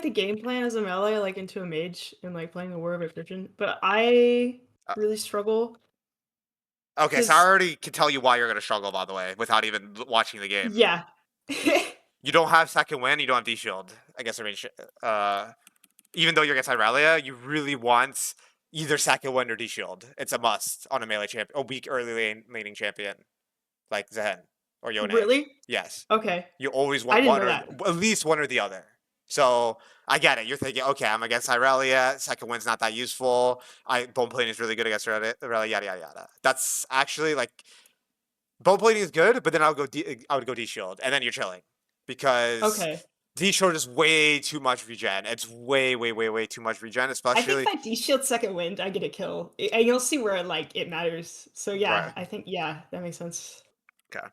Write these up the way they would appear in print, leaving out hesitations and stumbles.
like the game plan as a melee, like into a mage and like playing the War of Attrition, but I Uh, really struggle okay, so I because already can tell you why you're gonna struggle, by the way, without even watching the game. yeah. You don't have second win, you don't have D shield. I guess range. Even though you're against Irelia, you really want either second win or D shield. It's a must on a melee champion, a weak early laning champion like Zaahen or Yone. Really? Yes, Okay. you always I want didn't one know or that. at least one or the other. So I get it. You're thinking, okay, I'm against Irelia. Second win's not that useful. Bone plating is really good against Irelia. Yada yada yada. That's actually like bone plating is good, but then I would go D shield, and then you're chilling because Okay. D shield is way too much regen. It's way too much regen, I think if especially I D-shield second wind, I get a kill. And you'll see where like it matters. So right. yeah, I think yeah, that makes sense. Okay.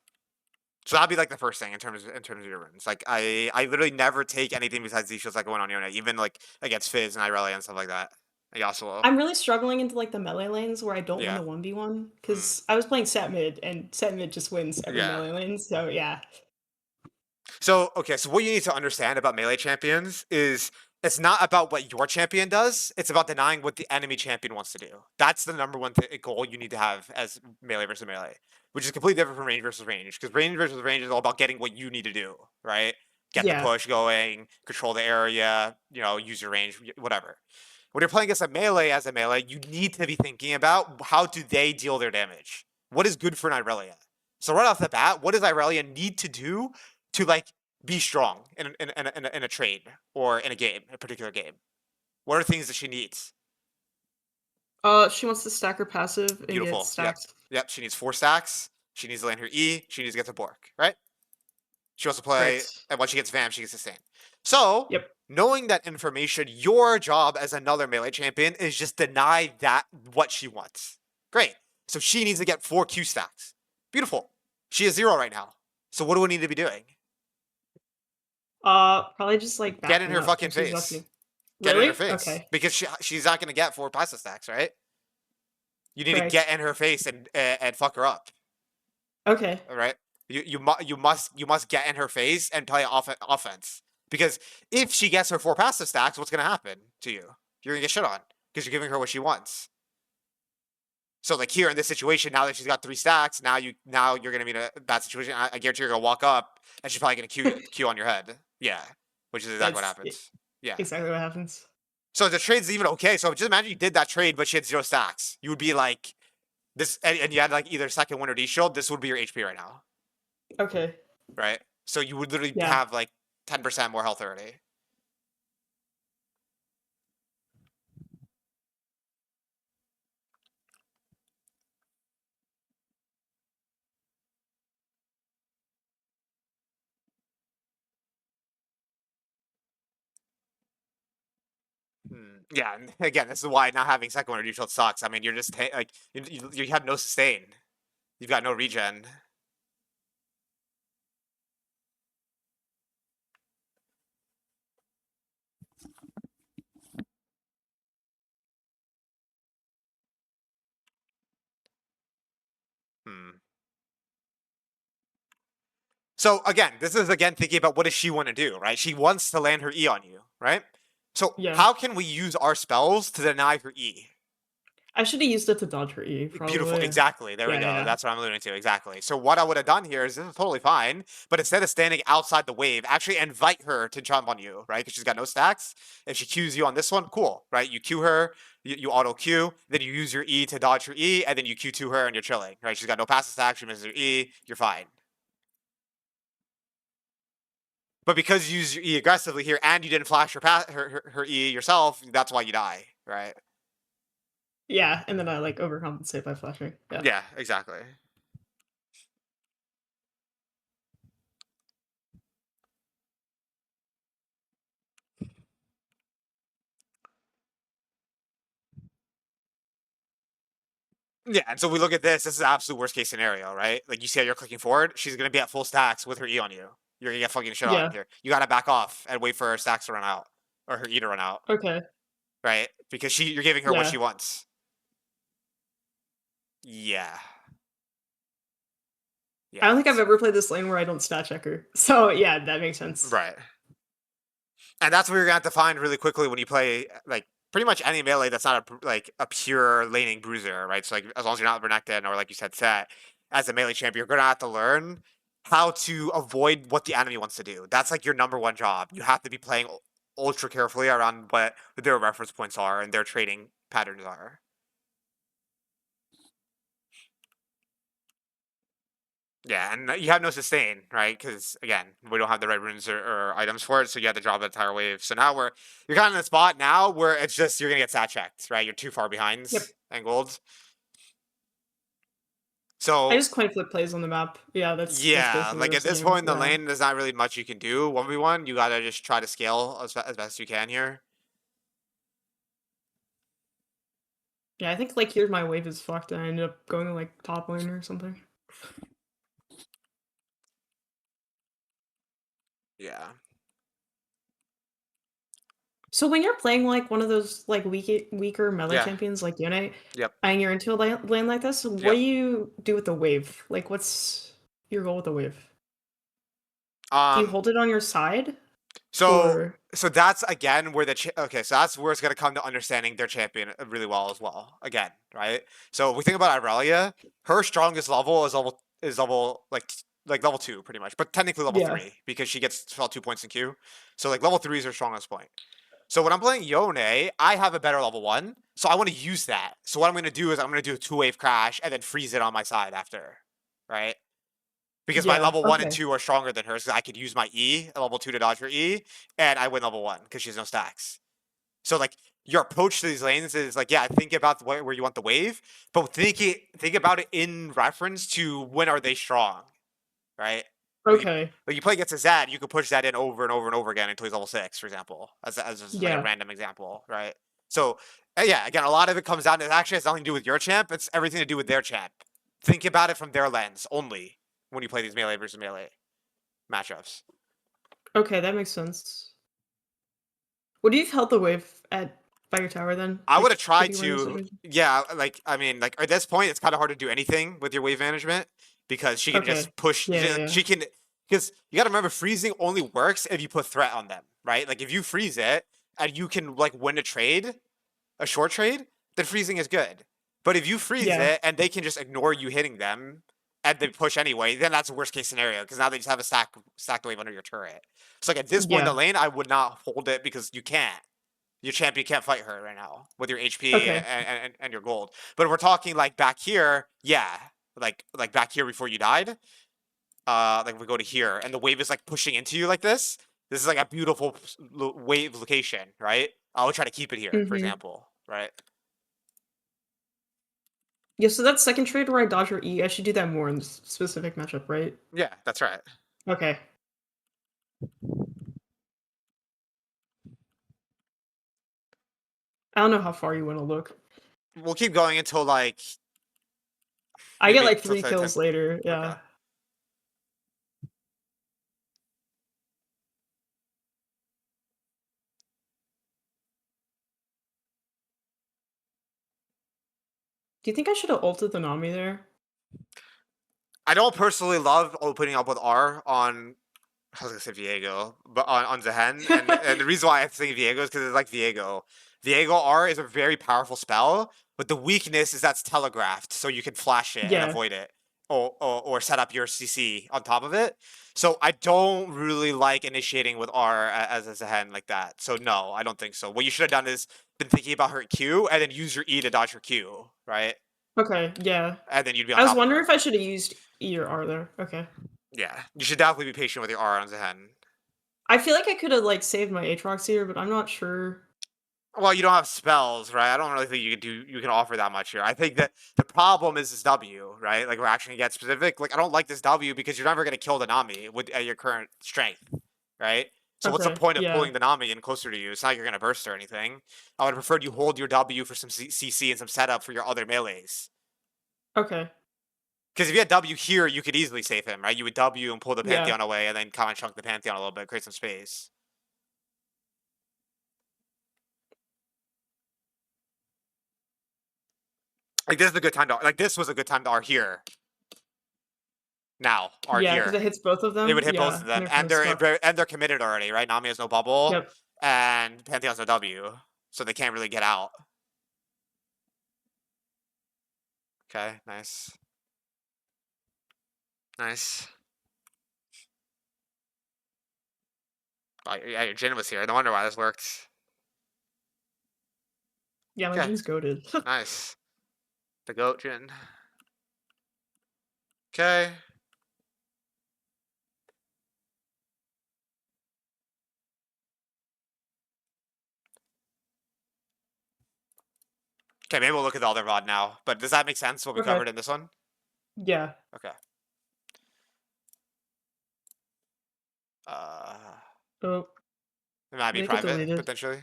So that'd be like the first thing in terms of your runes. Like I literally never take anything besides D shields like going on Yone, even like against Fizz and Irelia and stuff like that. Yasuo. I'm really struggling into like the melee lanes where I don't want Yeah. to 1v1 Mm. because I was playing set mid and set mid just wins every Yeah. melee lane. So yeah. So, okay, so what you need to understand about melee champions is it's not about what your champion does, it's about denying what the enemy champion wants to do. That's the number one goal you need to have as melee versus melee, which is completely different from range versus range, because range versus range is all about getting what you need to do, right? Get the Yeah. push going, control the area, use your range, whatever. When you're playing against a melee as a melee, you need to be thinking about how do they deal their damage? What is good for an Irelia? So right off the bat, what does Irelia need to do to like be strong in a trade or in a game, a particular game? What are things that she needs? She wants to stack her passive and get Beautiful. Yep. stacks. Yep. She needs 4 stacks. She needs to land her E. She needs to get to Bork, right? She wants to Right. play, and once she gets Vam, she gets sustain. So, Yep. knowing that information, your job as another melee champion is just deny that what she wants. Great. So she needs to get 4 Q stacks. Beautiful. She is 0 right now. So what do we need to be doing? Probably just like Get in backing her up fucking if she's up face. to. Get in her Really? face Okay. because she's not going to get 4 passive stacks, right? You need to Right. get in her face and fuck her up. Okay. All right. You must get in her face and play offense because if she gets her 4 passive stacks, what's going to happen to you? You're going to get shit on because you're giving her what she wants. So like here in this situation, now that she's got 3 stacks, now you're gonna be in a bad situation. I guarantee you're gonna walk up and she's probably gonna Q on your head. Yeah, which is exactly what That's happens. Yeah. exactly what happens. So the trade's even okay. So just imagine you did that trade, but she had 0 stacks. You would be like this, and you had like either second win or D shield. This would be your HP right now, Okay. right? So you would literally Yeah. have like 10% more health already. Yeah, and again, this is why not having second win or D shield sucks. I mean, you're just like you have no sustain. You've got no regen. Hmm. So again, this is again thinking about what does she want to do, right? She wants to land her E on you, right? So Yeah. how can we use our spells to deny her E? I should have used it to dodge her E, Beautiful, probably. exactly. There we Yeah, go. yeah. That's what I'm alluding to. Exactly. So what I would have done here is this is totally fine, but instead of standing outside the wave, actually invite her to jump on you, right? Because she's got no stacks. If she Qs you on this one, cool, right? You Q her, you auto Q, then you use your E to dodge her E, and then you Q2 her and you're chilling, right? She's got no passive stack, she misses her E, you're fine. But because you use your E aggressively here and you didn't flash her E yourself, that's why you die, right? Yeah, and then I like overcompensate by flashing. Yeah. Yeah, exactly. Yeah, and so we look at this. This is absolute worst case scenario, right? Like you see how you're clicking forward. She's gonna be at full stacks with her E on you. You're gonna get fucking shit on Yeah. here. You gotta back off and wait for her stacks to run out or her E to run out, Okay. right? Because you're giving her what Yeah. she wants. Yeah, I yeah, don't think I've ever played this lane where I don't stat check her. So yeah, that makes sense. right. And that's what you're gonna have to find really quickly when you play like pretty much any melee that's not like a pure laning bruiser, right? So like as long as you're not Renekton or like you said, Set, as a melee champion, you're gonna have to learn how to avoid what the enemy wants to do. That's like your number one job. You have to be playing ultra carefully around what their reference points are and their trading patterns are. Yeah, and you have no sustain, right? Because again, we don't have the red runes or items for it, so you have to drop the entire wave. So now you're kind of in the spot now where it's just you're gonna get stat checked, right? You're too far behind Yep. and gold. I So just coin flip plays on the map. Yeah, that's yeah, basically the like at rest of this the game. point in the Yeah. lane, there's not really much you can do. 1v1, you gotta just try to scale as best you can here. Yeah, I think like here my wave is fucked and I ended up going like top lane or something. Yeah. So when you're playing like one of those like weaker melee Yeah. champions like Yone, Yep. and you're into a lane like this, what do Yep. you do with the wave? Like what's your goal with the wave? Do you Um, hold it on your side? So Or so that's again where okay, so that's where it's gonna come to understanding their champion really well as well. Again, right? So if we think about Irelia, her strongest level is level like level 2 pretty much, but technically level yeah. 3 because she gets fell 2 points in Q. So like level 3 is her strongest point. So when I'm playing Yone, I have a better level 1, so I want to use that. So what I'm gonna do is I'm gonna do a 2-wave crash and then freeze it on my side after, right? Because my Yeah. level 1 and Okay. 2 are stronger than hers. So I could use my E, level 2 to dodge her E, and I win level 1 because she has no stacks. So like your approach to these lanes is like, yeah, think about where you want the wave, but think about it in reference to when are they strong, right? Like you, Okay. like you play against a Zed, you could push that in over and over and over again until he's level 6, for example, as just like a Yeah. random example, right? So yeah, again, a lot of it comes down to actually has nothing to do with your champ. It's everything to do with their champ. Think about it from their lens only when you play these melee versus melee matchups. Okay, that makes sense. Would you have held the wave at by your tower then? I would have Like if tried you were in this to, situation? yeah, like I mean, like at this point, it's kind of hard to do anything with your wave management because she can Okay. just push. Yeah, yeah, yeah. She can because you got to remember freezing only works if you put threat on them, right? Like if you freeze it and you can like win a trade, a short trade, then freezing is good. But if you freeze Yeah. it and they can just ignore you hitting them and they push anyway, then that's a worst case scenario because now they just have a stacked wave under your turret. So like at this point in the Yeah. lane, I would not hold it because you can't. Your champion can't fight her right now with your HP Okay. and your gold. But if we're talking like back here, yeah, like back here before you died, like we go to here and the wave is like pushing into you like this. This is like a beautiful wave location, right? I would try to keep it here, for Mhm. example, right? Yeah, so that second trade where I dodge your E, I should do that more in this specific matchup, right? Yeah, that's right. Okay. I don't know how far you wanna look. We'll keep going until like I get maybe like till 3 10. kills later, Okay. yeah. Do you think I should have ulted the Nami there? I don't personally love opening up with R on I was gonna say Viego, but on Zaahen, and the reason why I think Viego is because it's like Viego. Viego R is a very powerful spell, but the weakness is that's telegraphed, so you can flash it and Yeah. avoid it, or set up your CC on top of it. So I don't really like initiating with R as a Zaahen like that. So no, I don't think so. What you should have done is been thinking about her Q and then use your E to dodge her Q, right? Okay, yeah. And then you'd be on I was top of wondering her. if I should have used E or R there. Okay. Yeah, you should definitely be patient with your R on Zaahen. I feel like I could have like saved my Aatrox here, but I'm not sure. Well, you don't have spells, right? I don't really think you can offer that much here. I think that the problem is this W, right? Like we're actually gonna get specific. Like I don't like this W because you're never gonna kill the Nami with at your current strength, right? So what's the Okay, point of yeah. pulling the Nami in closer to you? It's not like you're gonna burst or anything. I would have preferred you hold your W for some CC and some setup for your other melees. Okay. Because if you had W here, you could easily save him, right? You would W and pull the Yeah. Pantheon away, and then kind of chunk the Pantheon a little bit, create some space. Like this is a good time to like this was a good time to R here. Now R Yeah, because here. it hits both of It them. would hit both Yeah, of and them, they're kinda stuck. and they're committed already, right? Nami has no bubble, Yep. and Pantheon's no W, so they can't really get out. Okay, nice. Nice. Oh, yeah, your Jin was here. No wonder why this worked. Yeah, my Okay, Jin's goated. nice. The goat Jin. Okay. Okay, maybe we'll look at the other rod now. But does that make sense, what we Okay. covered in this one? Yeah. Okay. Oh, It might be make it private, deleted. potentially.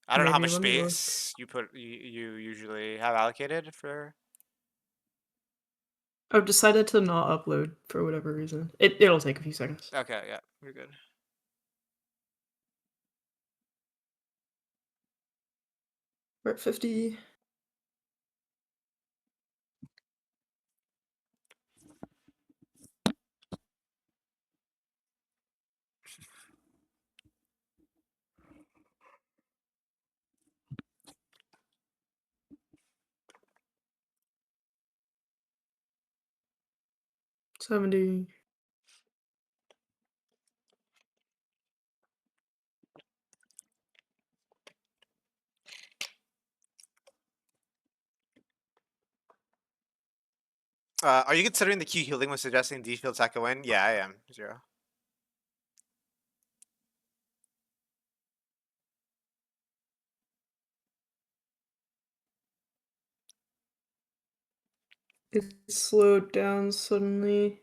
I don't know how Maybe. much Let me look. space you usually have allocated for. I've decided to not upload for whatever reason. It'll take a few seconds. Okay, yeah, you're good. We're at 50. $70. Are you considering the Q healing when suggesting D field second win? Yeah, I am. 0. It slowed down suddenly.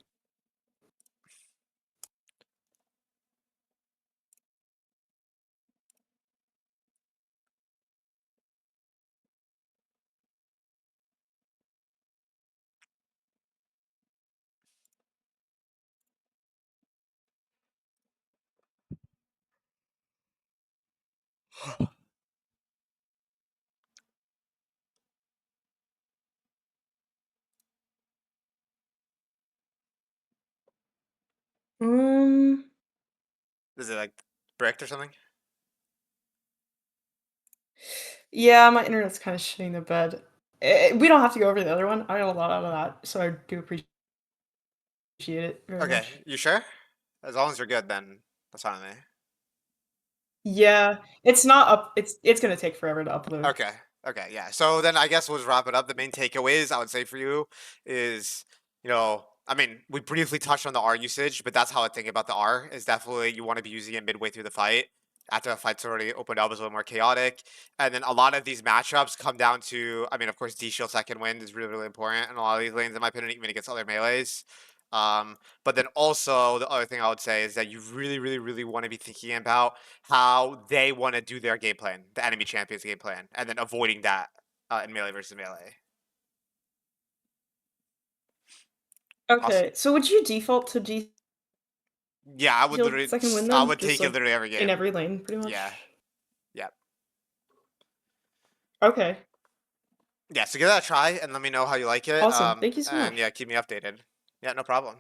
Um, Is it like bricked or something? yeah, my internet's kind of shitting the bed. We don't have to go over the other one. I got a lot out of that, so I do appreciate it very Okay, much. you sure? As long as you're good, then that's fine with me. Yeah, it's not up. It's gonna take forever to upload. Okay. Okay. Yeah. So then I guess we'll just wrap it up. The main takeaways I would say for you is, I mean, we briefly touched on the R usage, but that's how I think about the R is definitely you want to be using it midway through the fight. After the fight's already opened up, it's a little more chaotic. And then a lot of these matchups come down to, I mean, of course, D shield second wind is really, really important in a lot of these lanes, in my opinion, even against other melees. But then also the other thing I would say is that you really, really, really want to be thinking about how they want to do their game plan, the enemy champion's game plan, and then avoiding that in melee versus melee. Also, Okay, so would you default to D yeah, I would shield literally, second win I then? would Just take it like literally every in game. every lane, pretty much? Yeah, yeah, Okay, yeah. So give that a try and let me know how you like it. awesome. Thank you so And much. yeah, keep me updated. Yeah, no problem.